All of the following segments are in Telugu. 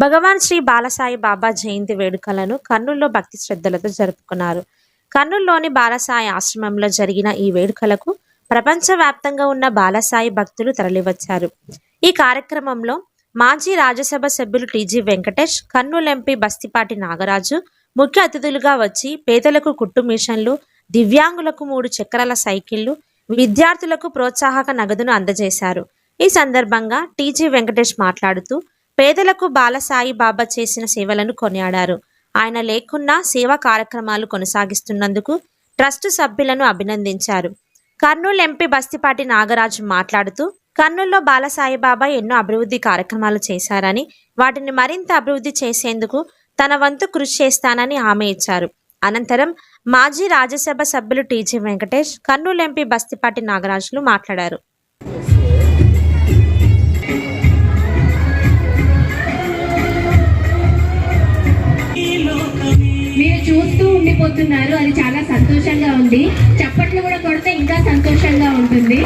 భగవాన్ శ్రీ బాలసాయి బాబా జయంతి వేడుకలను కర్నూలులో భక్తి శ్రద్ధలతో జరుపుకున్నారు. కర్నూలులోని బాలసాయి ఆశ్రమంలో జరిగిన ఈ వేడుకలకు ప్రపంచవ్యాప్తంగా ఉన్న బాలసాయి భక్తులు తరలివచ్చారు. ఈ కార్యక్రమంలో మాజీ రాజ్యసభ సభ్యులు టీజీ వెంకటేష్, కర్నూలు ఎంపీ బస్తిపాటి నాగరాజు ముఖ్య అతిథులుగా వచ్చి పేదలకు కుట్టు మిషన్లు, దివ్యాంగులకు 3 చక్రాల సైకిళ్లు, విద్యార్థులకు ప్రోత్సాహక నగదును అందజేశారు. ఈ సందర్భంగా టీజీ వెంకటేష్ మాట్లాడుతూ పేదలకు బాలసాయి బాబా చేసిన సేవలను కొనియాడారు. ఆయన లేకున్నా సేవా కార్యక్రమాలు కొనసాగిస్తున్నందుకు ట్రస్ట్ సభ్యులను అభినందించారు. కర్నూలు ఎంపీ బస్తిపాటి నాగరాజు మాట్లాడుతూ కర్నూలులో బాలసాయి బాబా ఎన్నో అభివృద్ధి కార్యక్రమాలు చేశారని, వాటిని మరింత అభివృద్ధి చేసేందుకు తన వంతు కృషి చేస్తానని హామీ ఇచ్చారు. అనంతరం మాజీ రాజ్యసభ సభ్యులు టీజీ వెంకటేష్, కర్నూలు ఎంపీ బస్తిపాటి నాగరాజులు మాట్లాడారు. మీరు చూస్తూ ఉండిపోతున్నారు, అది చాలా సంతోషంగా ఉంది. చప్పట్లు కూడా కొడితే ఇంకా సంతోషంగా ఉంటుంది.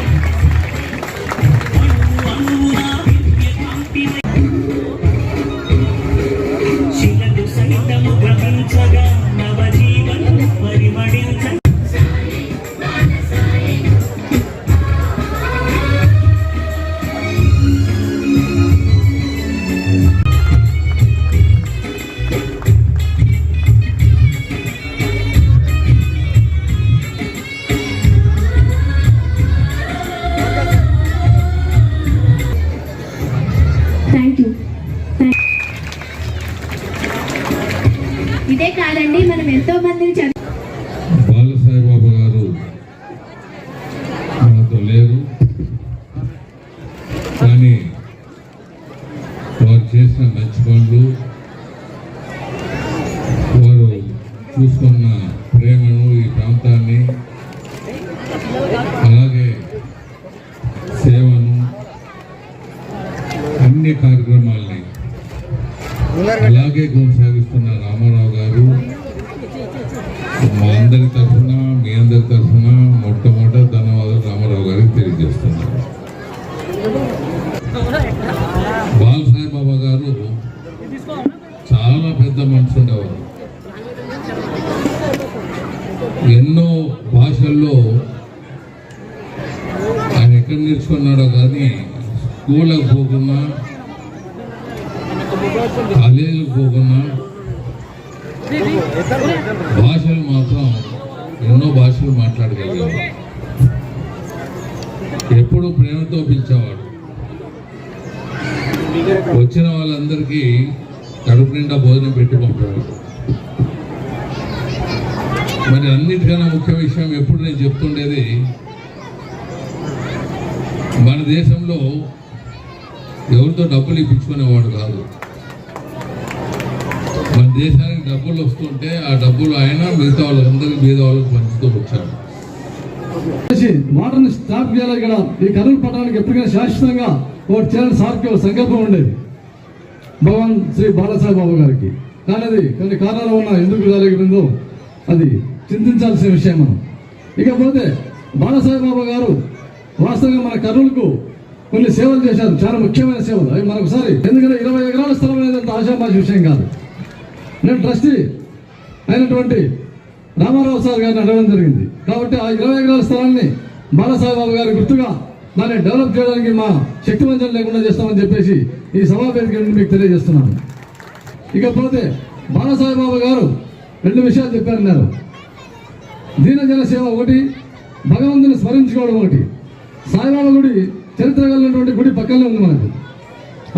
ఇదే కాదండి, మనం ఎంతో మందిని బాలసాయి బాబా గారు మనతో లేరు, కానీ వారు చేసిన మంచి పనులు, వారు చూసుకున్న ప్రేమను, ఈ ప్రాంతాన్ని, అలాగే సేవను, అన్ని కార్యక్రమాల్ని అలాగే కొనసాగిస్తున్న రామారావు గారు మా అందరి తరఫున, మీ అందరి తరఫున మొట్టమొదటి ధన్యవాదాలు రామారావు గారికి తెలియజేస్తున్నారు. బాలసాయి బాబా గారు చాలా పెద్ద మనసు ఉండేవారు. ఎన్నో భాషల్లో ఆయన ఎక్కడ నేర్చుకున్నాడో కానీ స్కూళ్ళకు పోకున్నా, కాలేజీలకు పోకున్నా భాషలు మాత్రం ఎన్నో భాషలు మాట్లాడగలిగేవాడు. ఎప్పుడు ప్రేమతో పిలిచేవాడు. వచ్చిన వాళ్ళందరికీ కడుపు నిండా భోజనం పెట్టి పంపేవాడు. మరి అన్నిటికన్నా ముఖ్య విషయం ఎప్పుడు నేను చెప్తుండేది, మన దేశంలో ఎవరితో డబ్బులు ఇప్పించుకునేవాడు కాదు. మన దేశానికి డబ్బులు వస్తుంటే ఆ డబ్బులు ఆయన మిగతా వాళ్ళందరికీ మీద వాళ్ళకి పంచుతూ వచ్చాడు. వాటర్ని స్టాప్ చేయాలి. ఇక్కడ ఈ కర్నూలు పట్టణానికి ఎప్పటికైనా శాశ్వతంగా ఒకటి చేయాలని సార్కి ఒక సంకల్పం ఉండేది భగవాన్ శ్రీ బాలసాయి బాబా గారికి. కానీ అది కొన్ని కారణాలు ఉన్నా ఎందుకు జరగలేదో అది చింతించాల్సిన విషయం. మనం ఇకపోతే బాలసాయి బాబా గారు వాస్తవంగా మన కర్నూలుకు కొన్ని సేవలు చేశారు, చాలా ముఖ్యమైన సేవలు. అవి మనొకసారి, ఎందుకంటే 20 ఎకరాల స్థలం అనేది అంత ఆశామాషి విషయం కాదు. నేను ట్రస్టీ అయినటువంటి రామారావు సార్ గారిని అడగడం జరిగింది. కాబట్టి ఆ 20 ఎకరాల స్థలాన్ని బాలసాయి బాబు గారి గుర్తుగా దాన్ని డెవలప్ చేయడానికి మా శక్తి వంచన లేకుండా చేస్తామని చెప్పేసి ఈ సమావేశం నుండి మీకు తెలియజేస్తున్నాను. ఇకపోతే బాలసాయి బాబు గారు 2 విషయాలు చెప్పారన్నారు. దీనజన సేవ ఒకటి, భగవంతుని స్మరించుకోవడం ఒకటి. సాయిబాబా గుడి చరిత్ర కలిగినటువంటి గుడి పక్కనే ఉంది మనకు.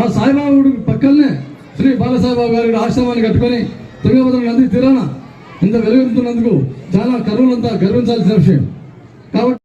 ఆ సాయిబాబా గుడి పక్కనే శ్రీ బాలసాయిబాబు గారి ఆశ్రమాన్ని కట్టుకొని తుంగభద్ర నది తీరాన ఇంత వెలుగుతున్నందుకు చాలా కరువులంతా గర్వించాల్సిన విషయం. కాబట్టి